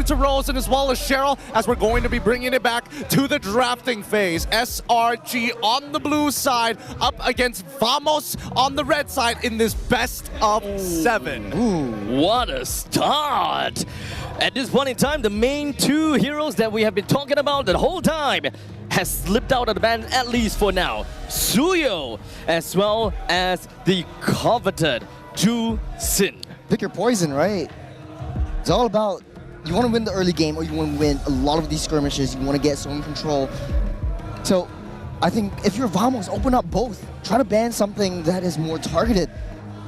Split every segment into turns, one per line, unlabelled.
to Rose and as well as Cheryl, as we're going to be bringing it back to the drafting phase. SRG on the blue side up against Vamos on the red side in this best of 7.
Ooh, what a start! At this point in time, the main two heroes that we have been talking about the whole time has slipped out of the band, at least for now. Suyo, as well as the coveted Ju Sin.
Pick your poison, right? It's all about, you want to win the early game or you want to win a lot of these skirmishes, you want to get zone control. So I think if you're Vamos, open up both. Try to ban something that is more targeted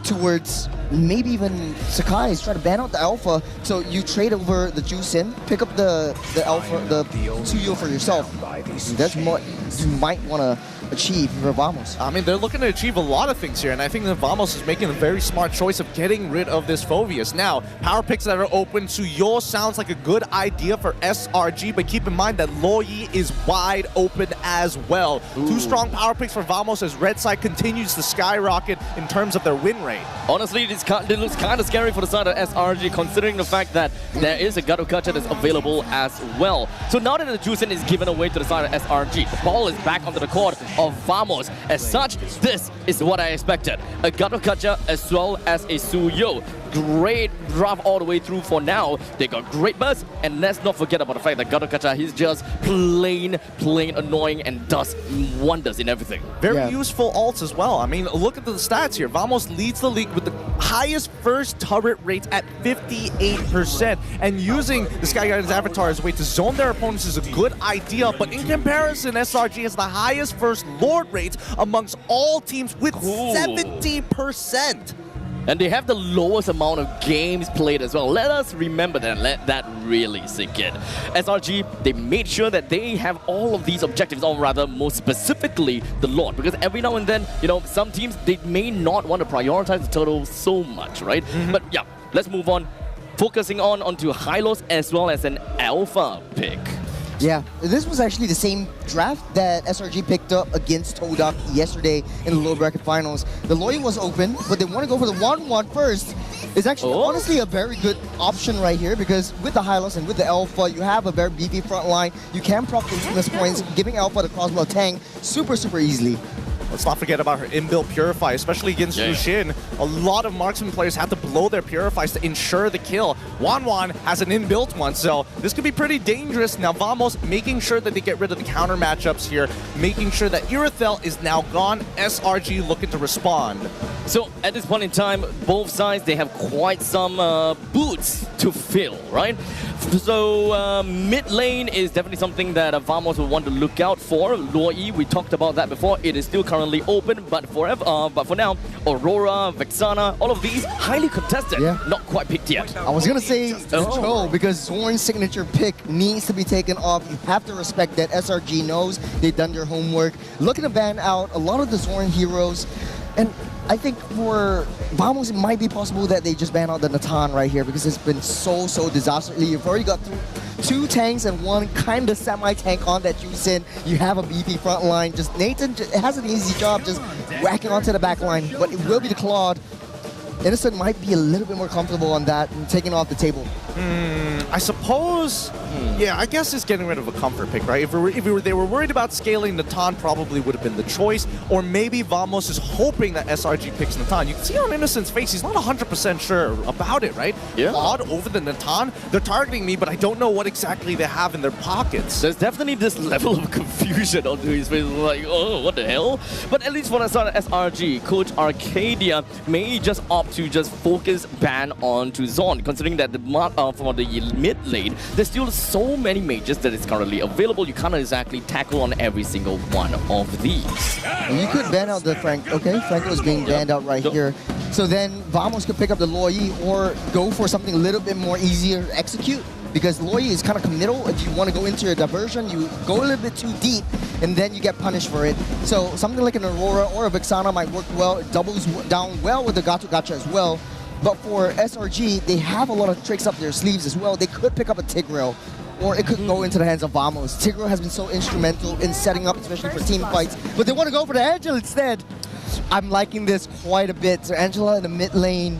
towards maybe even Sakai's. Try to ban out the alpha, so you trade over the Ju Sin, pick up the alpha, the Suyo for yourself. That's what you might want to achieve for Vamos.
I mean, they're looking to achieve a lot of things here, and I think that Vamos is making a very smart choice of getting rid of this Phoveus. Now, power picks that are open, Suyo sounds like a good idea for SRG, but keep in mind that Loyi is wide open as well. Ooh. 2 strong power picks for Vamos as red side continues to skyrocket in terms of their win rate.
Honestly, it looks kind of scary for the side of SRG, considering the fact that there is a Garukacha that's available as well. So now that the Ju Sin is given away to the side of SRG, the ball is back onto the court of Vamos. As such, this is what I expected. A Garukacha as well as a Suyo. Great draft all the way through for now. They got great burst, and let's not forget about the fact that Garukacha, he's just plain annoying and does wonders in everything.
Very useful ults as well. I mean, look at the stats here. Vamos leads the league with the highest first turret rate at 58%, and using the Sky Guardian's avatar as a way to zone their opponents is a good idea, but in comparison, SRG has the highest first lord rate amongst all teams with 70%.
And they have the lowest amount of games played as well. Let us remember that and let that really sink in. SRG, they made sure that they have all of these objectives, or rather, most specifically, the Lord. Because every now and then, you know, some teams, they may not want to prioritize the turtle so much, right? But yeah, let's move on. Focusing onto Hylos as well as an alpha pick.
Yeah, this was actually the same draft that SRG picked up against Todak yesterday in the lower bracket finals. The Loyi was open, but they want to go for the 1-1 first. It's actually honestly a very good option right here, because with the Hylos and with the Alpha, you have a very beefy front line. You can proc the weakness points, giving Alpha the crossbow tank super easily.
Let's not forget about her inbuilt Purify, especially against Rushin. A lot of marksman players have to blow their Purifies to ensure the kill. Wanwan has an inbuilt one, so this could be pretty dangerous. Now Vamos making sure that they get rid of the counter matchups here, making sure that Irithel is now gone. SRG looking to respond.
So at this point in time, both sides, they have quite some boots to fill, right? So mid lane is definitely something that Vamos will want to look out for. Loyi, we talked about that before. It is still currently open, but for now, Aurora, Vexana, all of these highly contested, not quite picked yet.
I was gonna say Cho, because Zorn's signature pick needs to be taken off. You have to respect that. SRG knows they've done their homework. Looking to ban out a lot of the Zorn heroes, and I think for Vamos, it might be possible that they just ban out the Natan right here, because it's been so disastrously. You've already got 2 tanks and 1 kind of semi-tank on that Ju Sin. You have a beefy front line. Just Nathan has an easy job just whacking onto the back line, but it will be the Claude. Innocent might be a little bit more comfortable on that and taking off the table.
I suppose, yeah, I guess it's getting rid of a comfort pick, right? If they were worried about scaling, Natan probably would have been the choice, or maybe Vamos is hoping that SRG picks Natan. You can see on Innocent's face, he's not 100% sure about it, right?
Yeah.
Claude over the Natan, they're targeting me, but I don't know what exactly they have in their pockets.
There's definitely this level of confusion onto his face, like, oh, what the hell? But at least for the side of SRG, Coach Arcadia may just opt to just focus ban onto Zorn, considering that for the mid lane, there's still so many mages that is currently available. You can't exactly tackle on every single one of these.
You could ban out the Frank. Okay, Franco is being banned out right here. So then Vamos could pick up the Loyi or go for something a little bit more easier to execute, because Loyi is kind of committal. If you want to go into your diversion, you go a little bit too deep, and then you get punished for it. So something like an Aurora or a Vexana might work well. It doubles down well with the Gacha as well. But for SRG, they have a lot of tricks up their sleeves as well. They could pick up a Tigreal, or it could go into the hands of Vamos. Tigreal has been so instrumental in setting up, especially for team fights. But they want to go for the Angela instead. I'm liking this quite a bit. So Angela in the mid lane,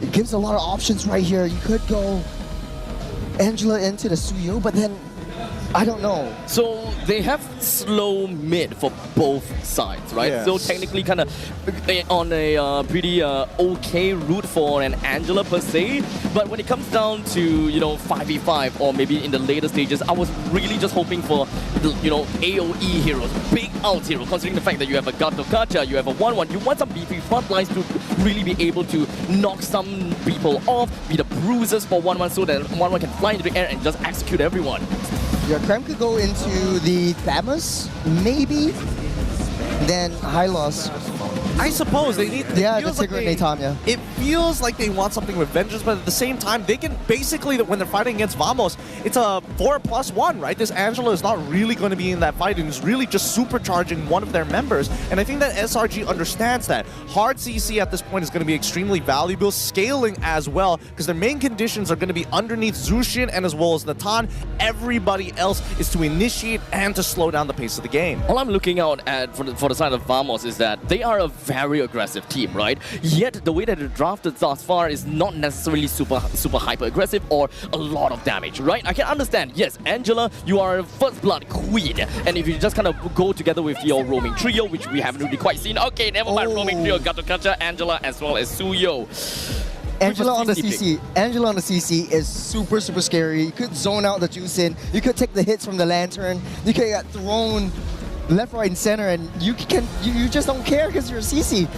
it gives a lot of options right here. You could go Angela into the Suyo, but then I don't know.
So they have slow mid for both sides, right?
Yes.
So technically kind of on a pretty okay route for an Angela per se. But when it comes down to, 5v5 or maybe in the later stages, I was really just hoping for, AoE heroes, big out hero, considering the fact that you have a Gato Kacha, you have a 1-1. You want some beefy front lines to really be able to knock some people off, be the bruisers for 1-1 so that 1-1 can fly into the air and just execute everyone.
Yeah, Cram could go into the Thamus, maybe. Then Hylos.
I suppose they need.
Yeah,
it feels
the Tigger and Natam, yeah.
It feels like they want something with vengeance, but at the same time, they can basically, when they're fighting against Vamos, it's a 4+1, right? This Angela is not really going to be in that fight, and is really just supercharging one of their members. And I think that SRG understands that. Hard CC at this point is going to be extremely valuable, scaling as well, because their main conditions are going to be underneath Zushin and as well as Natan. Everybody else is to initiate and to slow down the pace of the game.
All I'm looking out at for the side of Vamos is that they are a very aggressive team, right? Yet the way that they're drafted thus far is not necessarily super hyper aggressive or a lot of damage, right? I can understand, yes, Angela, you are a first blood queen, and if you just kind of go together with your roaming trio, which we haven't really quite seen, okay, never mind, roaming trio, Gato Kacha, Angela, as well as Suyo.
Angela on the CC. Angela on the CC is super scary. You could zone out the Juicin. You could take the hits from the Lantern. You could get thrown left, right, and center, and you just don't care because you're a CC.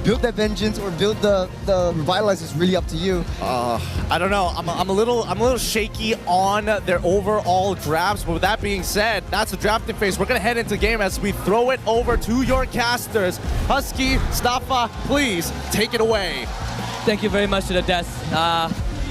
Build that vengeance or build the revitalize is really up to you.
I don't know. I'm a little shaky on their overall drafts. But with that being said, that's the drafting phase. We're gonna head into the game as we throw it over to your casters. Husky, Staffa, please take it away.
Thank you very much to the desk.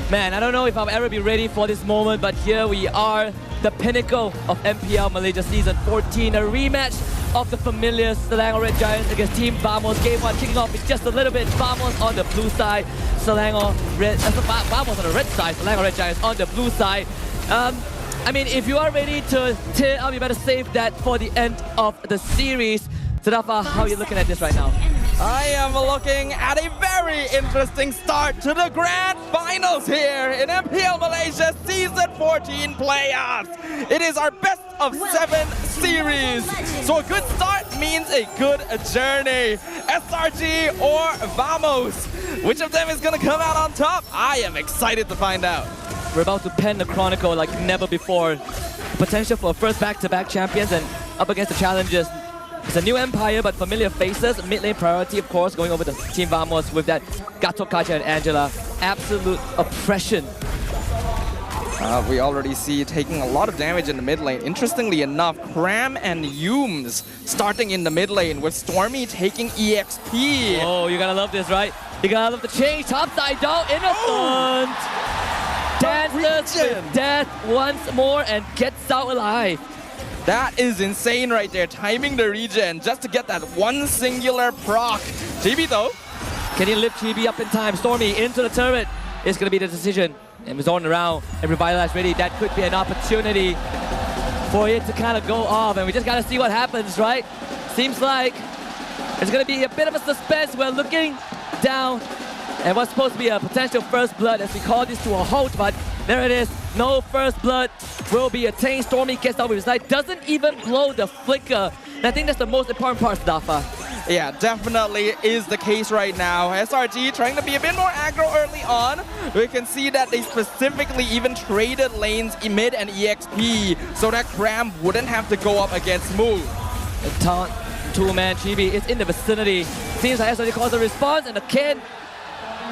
Man, I don't know if I'll ever be ready for this moment, but here we are, the pinnacle of MPL Malaysia Season 14, a rematch of the familiar Selangor Red Giants against Team Vamos. Game 1 kicking off with just a little bit. Vamos on the blue side, Vamos on the red side, Selangor Red Giants on the blue side. I mean, if you are ready to tear up, you better save that for the end of the series. Sadafa, how are you looking at this right now?
I am looking at a very interesting start to the grand finals here in MPL Malaysia Season 14 playoffs. It is our best of 7 series. So a good start means a good journey. SRG or Vamos? Which of them is going to come out on top? I am excited to find out.
We're about to pen the chronicle like never before. Potential for first back-to-back champions and up against the challenges. It's a new empire, but familiar faces. Mid lane priority, of course, going over to Team Vamos with that Gato Kacha and Angela. Absolute oppression.
We already see taking a lot of damage in the mid lane. Interestingly enough, Cram and Yooms starting in the mid lane with Stormy taking EXP.
Oh, you gotta love this, right? You gotta love the change. Topside down, innocent. Dances with death once more and gets out alive.
That is insane right there, timing the regen just to get that one singular proc. Chibi though.
Can he lift Chibi up in time? Stormy into the turret. It's going to be the decision. And zone around and Revitalize ready. That could be an opportunity for it to kind of go off. And we just got to see what happens, right? Seems like it's going to be a bit of a suspense. We're looking down. And what's supposed to be a potential first blood as we call this to a halt, but there it is. No first blood will be attained. Stormy gets out with his life. Doesn't even blow the flicker. And I think that's the most important part, Dafa.
Yeah, definitely is the case right now. SRG trying to be a bit more aggro early on. We can see that they specifically even traded lanes mid and EXP so that Cram wouldn't have to go up against Moo.
The taunt, two-man Chibi is in the vicinity. Seems like SRG calls a response, and the Ken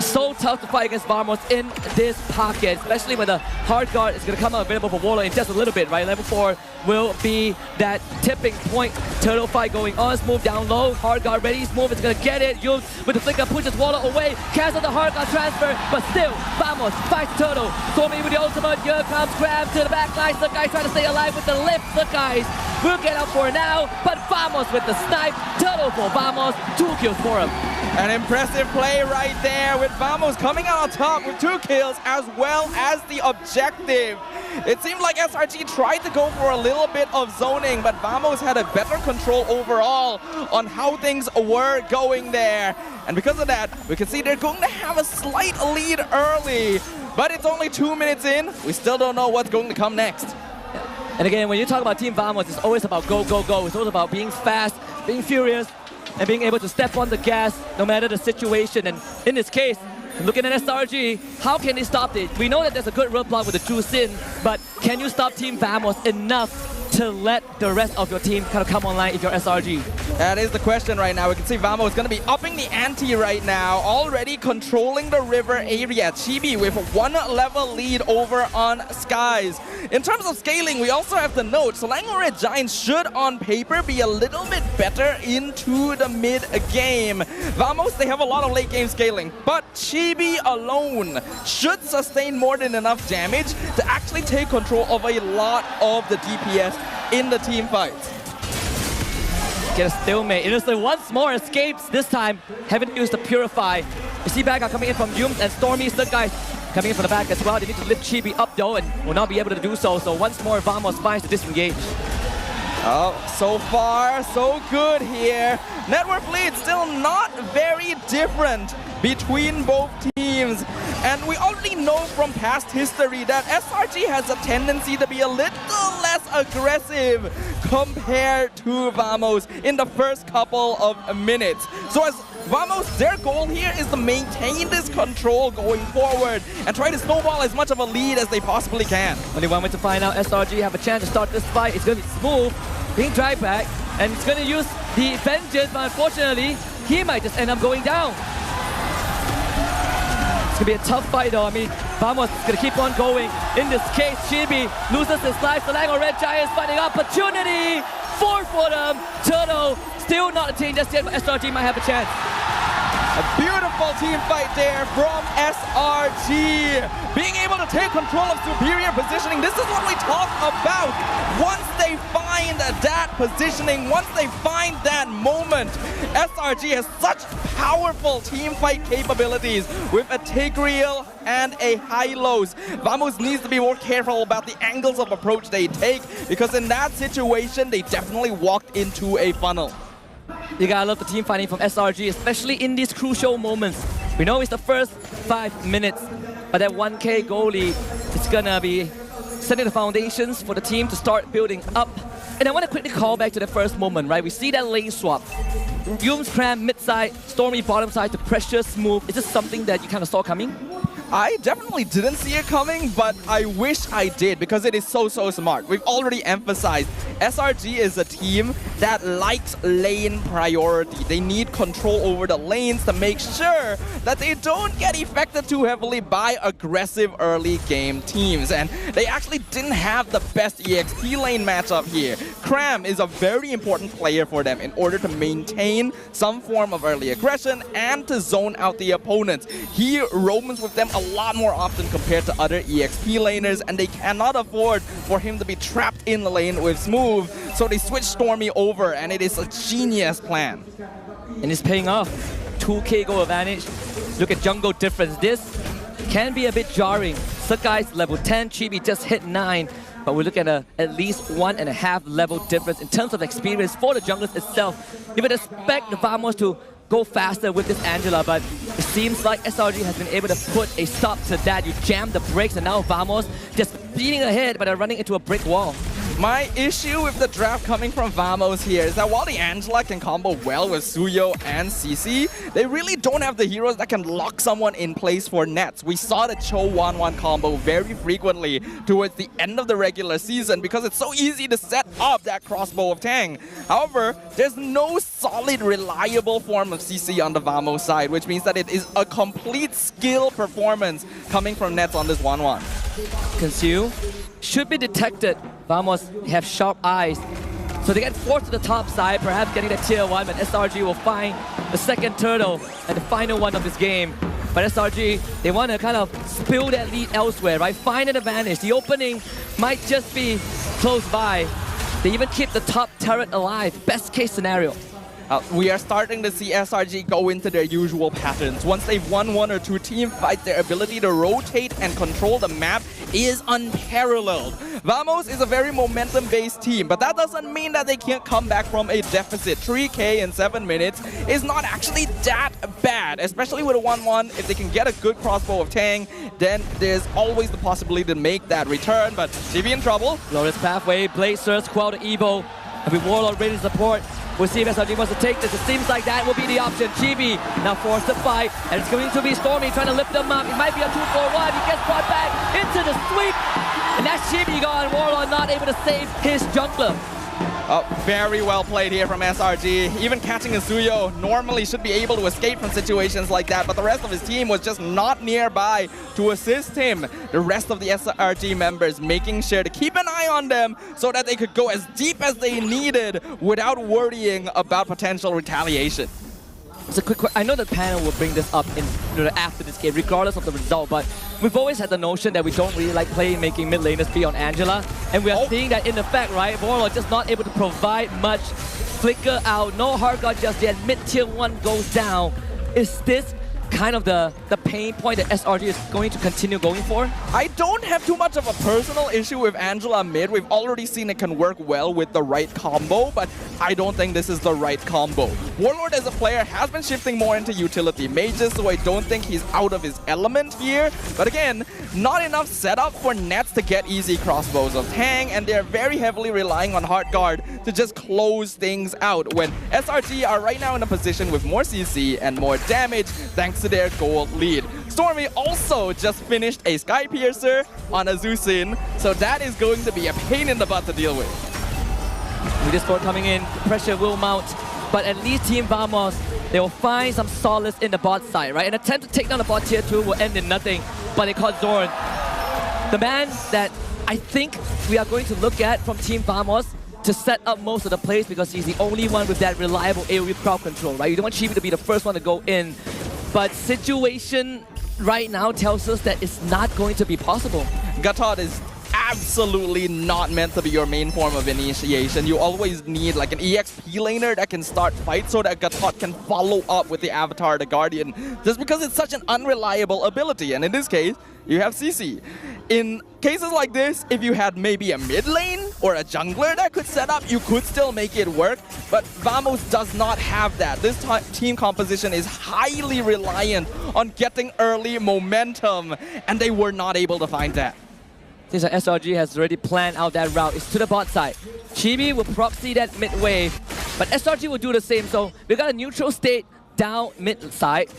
so tough to fight against Vamos in this pocket, especially when the hard guard is going to come out available for Warlock in just a little bit, right? Level 4 will be that tipping point. Turtle fight going on. Smooth down low. Hard guard ready. Smooth is going to get it. Yul with the flicker pushes Warlock away. Cancel the hard guard transfer, but still, Vamos fights Turtle. Stormy with the ultimate. Here comes Grab to the back line. The guy trying to stay alive with the lift. The guys will get up for now, but Vamos with the snipe. Turtle for Vamos. 2 kills for him.
An impressive play right there with Vamos coming out on top with 2 kills as well as the objective. It seemed like SRG tried to go for a little bit of zoning, but Vamos had a better control overall on how things were going there. And because of that, we can see they're going to have a slight lead early. But it's only 2 minutes in. We still don't know what's going to come next.
And again, when you talk about Team Vamos, it's always about go, go, go. It's always about being fast, being furious, and being able to step on the gas no matter the situation. And in this case, looking at SRG, how can they stop it? We know that there's a good roadblock with the Juice in, but can you stop Team Vamos enough to let the rest of your team kind of come online if you're SRG?
That is the question right now. We can see Vamo is going to be upping the ante right now, already controlling the river area. Chibi with 1 level lead over on Skies. In terms of scaling, we also have to note, Selangor Red Giants should on paper be a little bit better into the mid game. Vamos, they have a lot of late game scaling, but Chibi alone should sustain more than enough damage to actually take control of a lot of the DPS in the team fights.
Get a stalemate. Innocent once more escapes, this time haven't used the Purify. You see backup coming in from Yums and Stormy, the guys coming in from the back as well. They need to lift Chibi up though and will not be able to do so. So once more Vamos finds to disengage.
Oh, so far, so good here. Network lead still not very different between both teams. And we already know from past history that SRG has a tendency to be a little less aggressive compared to Vamos in the first couple of minutes. So as Vamos, their goal here is to maintain this control going forward and try to snowball as much of a lead as they possibly can.
Only one way to find out SRG have a chance to start this fight. It's going to be Smooth, being dragged back, and it's going to use the Vengeance, but unfortunately, he might just end up going down. It's going to be a tough fight though. I mean, Vamos is going to keep on going. In this case, Chibi loses his life. Selangor Red Giants finding opportunity. 4 for them. Turtle still not a team just yet, but SRG might have a chance.
A beautiful team fight there from SRG. Being able to take control of superior positioning. This is what we talk about. Once they find that positioning, once they find that moment, SRG has such powerful team fight capabilities with a Tigreal and a Hylos. Vamos needs to be more careful about the angles of approach they take, because in that situation, they definitely walked into a funnel.
You gotta love the team fighting from SRG, especially in these crucial moments. We know it's the first 5 minutes, but that 1K goalie is gonna be setting the foundations for the team to start building up. And I want to quickly call back to the first moment, right? We see that lane swap. Yums Cram mid side, Stormy bottom side to pressure Smooth. Is this something that you kind of saw coming?
I definitely didn't see it coming, but I wish I did, because it is so smart. We've already emphasized SRG is a team that likes lane priority. They need control over the lanes to make sure that they don't get affected too heavily by aggressive early game teams. And they actually didn't have the best EXP lane matchup here. Cram is a very important player for them in order to maintain some form of early aggression and to zone out the opponents. He roams with them a lot more often compared to other EXP laners, and they cannot afford for him to be trapped in the lane with Smooth, so they switch Stormy over, and it is a genius plan.
And it's paying off. 2K goal advantage. Look at jungle difference. This can be a bit jarring. Sakai's level 10, Chibi just hit 9, but we look at at least 1.5 level difference in terms of experience for the junglers itself. You would expect the Vamos to go faster with this Angela, but it seems like SRG has been able to put a stop to that. You jam the brakes, and now Vamos just beating ahead, but they're running into a brick wall.
My issue with the draft coming from Vamos here is that while the Angela can combo well with Suyo and CC, they really don't have the heroes that can lock someone in place for nets. We saw the Cho 1-1 combo very frequently towards the end of the regular season because it's so easy to set up that crossbow of Tang. However, there's no solid, reliable form of CC on the Vamos side, which means that it is a complete skill performance coming from nets on this 1-1.
Conceal should be detected. Vamos have sharp eyes. So they get forced to the top side, perhaps getting the tier 1, but SRG will find the second turtle and the final one of this game. But SRG, they want to kind of spill that lead elsewhere, right? Find an advantage. The opening might just be close by. They even keep the top turret alive. Best case scenario.
We are starting to see SRG go into their usual patterns. Once they've won 1 or 2 team fights, their ability to rotate and control the map is unparalleled. Vamos is a very momentum-based team, but that doesn't mean that they can't come back from a deficit. 3K in 7 minutes is not actually that bad, especially with a 1-1. If they can get a good crossbow of Tang, then there's always the possibility to make that return, but GB in trouble.
Glorious pathway, Blazers, Quell to Evo, and with Warlord ready to support. We'll see if SRG wants to take this. It seems like that will be the option. GB now forced to fight, and it's going to be Stormy trying to lift them up. It might be a 2-4-1. He gets brought back into the sweep, and that's GB gone. Warlord not able to save his jungler.
Very well played here from SRG. Even catching a Suyo normally should be able to escape from situations like that, but the rest of his team was just not nearby to assist him. The rest of the SRG members making sure to keep an eye on them so that they could go as deep as they needed without worrying about potential retaliation.
It's a quick question. I know the panel will bring this up after this game, regardless of the result, but we've always had the notion that we don't really like making mid laners be on Angela, and we are seeing that in effect, right? Warlord just not able to provide much. Flicker out, no hard guard just yet. Mid tier 1 goes down. Is this kind of the pain point that SRG is going to continue going for?
I don't have too much of a personal issue with Angela mid. We've already seen it can work well with the right combo, but I don't think this is the right combo. Warlord as a player has been shifting more into utility mages, so I don't think he's out of his element here. But again, not enough setup for Nets to get easy crossbows of Tang, and they're very heavily relying on hard guard to just close things out when SRG are right now in a position with more CC and more damage thanks to their gold lead. Stormy also just finished a Sky Piercer on a Zusin, so that is going to be a pain in the butt to deal with.
With this board coming in, pressure will mount, but at least Team Vamos, they will find some solace in the bot side, right? An attempt to take down the bot tier 2 will end in nothing, but they caught Zorn. The man that I think we are going to look at from Team Vamos to set up most of the plays because he's the only one with that reliable AoE crowd control, right? You don't want Chibi to be the first one to go in, but situation right now tells us that it's not going to be possible.
Gatot is absolutely not meant to be your main form of initiation. You always need like an EXP laner that can start fights so that Gatot can follow up with the Avatar, the Guardian, just because it's such an unreliable ability. And in this case, you have CC. In cases like this, if you had maybe a mid lane or a jungler that could set up, you could still make it work. But Vamos does not have that. This team composition is highly reliant on getting early momentum, and they were not able to find that.
Since SRG has already planned out that route, it's to the bot side. Chibi will proxy that mid wave, but SRG will do the same. So we got a neutral state down mid side.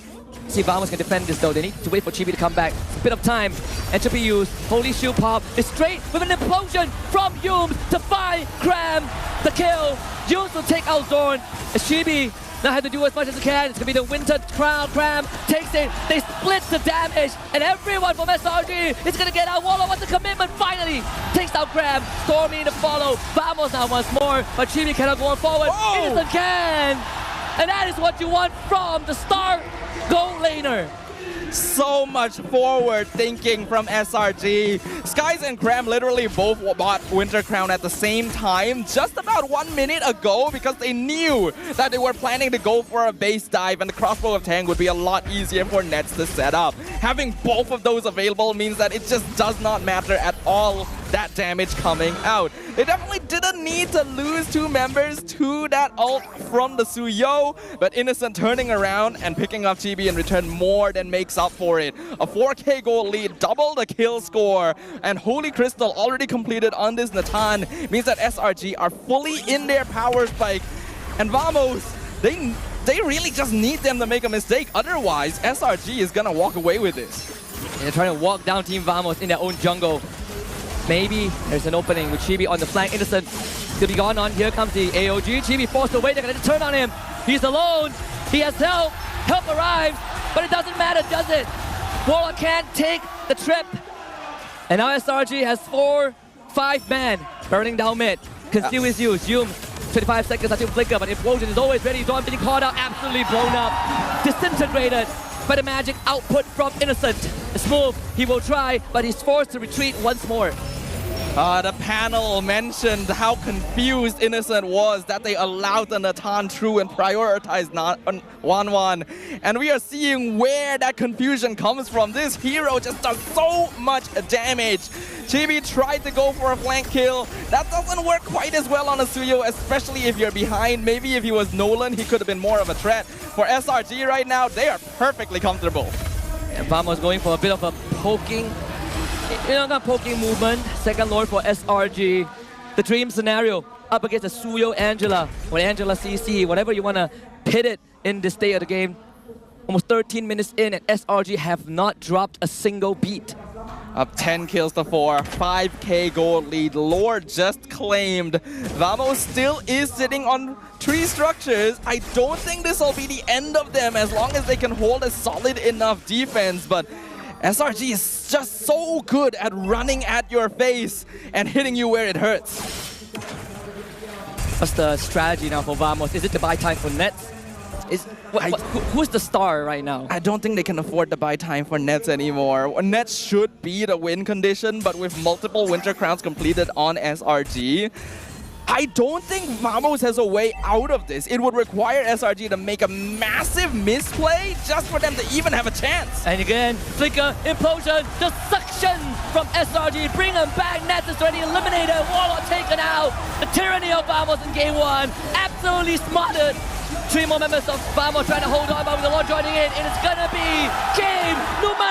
See if Vamos can defend this though. They need to wait for Chibi to come back. It's a bit of time. Entropy used. Holy Shield pop is straight with an implosion from Yums to find Cram the kill. Yums will take out Zorn. As Chibi now have to do as much as he can. It's going to be the Winter Crown. Cram takes it. They split the damage. And everyone from SRG is going to get out. Warlord wants a commitment. Finally takes down Cram. Stormy to follow. Vamos now once more. But Chibi cannot go on forward. Innocent can. And that is what you want from the star gold laner.
So much forward thinking from SRG. Skies and Cram literally both bought Winter Crown at the same time just about 1 minute ago because they knew that they were planning to go for a base dive and the crossbow of Tang would be a lot easier for Nets to set up. Having both of those available means that it just does not matter at all that damage coming out. They definitely didn't need to lose 2 members to that ult from the Suyo, but Innocent turning around and picking up Chibi in return more than makes up for it. A 4K gold lead, double the kill score, and Holy Crystal already completed on this Natan means that SRG are fully in their power spike. And Vamos, they really just need them to make a mistake, otherwise SRG is gonna walk away with this.
And they're trying to walk down Team Vamos in their own jungle. Maybe there's an opening with Chibi on the flank. Innocent to be gone on. Here comes the AOG. Chibi forced away. They're going to turn on him. He's alone. He has help. Help arrives. But it doesn't matter, does it? Warlock can't take the trip. And now SRG has 4-5 men burning down mid. Conceal is used. Yum, 25 seconds until flicker. But Implosion is always ready. Dawn being caught out. Absolutely blown up. Disintegrated by the magic output from Innocent. A smooth. He will try, but he's forced to retreat once more.
The panel mentioned how confused Innocent was that they allowed the Natan through and prioritized 1-1. And we are seeing where that confusion comes from. This hero just does so much damage. Chibi tried to go for a flank kill. That doesn't work quite as well on a Suyo, especially if you're behind. Maybe if he was Nolan, he could have been more of a threat. For SRG right now, they are perfectly comfortable.
And Vamos going for a bit of a poking, not poking movement. Second Lord for SRG. The dream scenario up against a Suyo Angela or Angela CC, whatever you want to pit it in this state of the game. Almost 13 minutes in and SRG have not dropped a single beat.
Up 10 kills to 4, 5k gold lead. Lord just claimed. Vamos still is sitting on 3 structures. I don't think this will be the end of them as long as they can hold a solid enough defense. But SRG is just so good at running at your face and hitting you where it hurts.
What's the strategy now for Vamos? Is it to buy time for Nets? Who's the star right now?
I don't think they can afford to buy time for Nets anymore. Nets should be the win condition, but with multiple Winter Crowns completed on SRG, I don't think Vamos has a way out of this. It would require SRG to make a massive misplay just for them to even have a chance.
And again, Flicker, Implosion, the suction from SRG, bring them back. Nets is already eliminated, Warlock taken out. The tyranny of Vamos in game 1, absolutely smarted. 3 more members of Vamos trying to hold on, but with the Lord joining in, and it's gonna be game number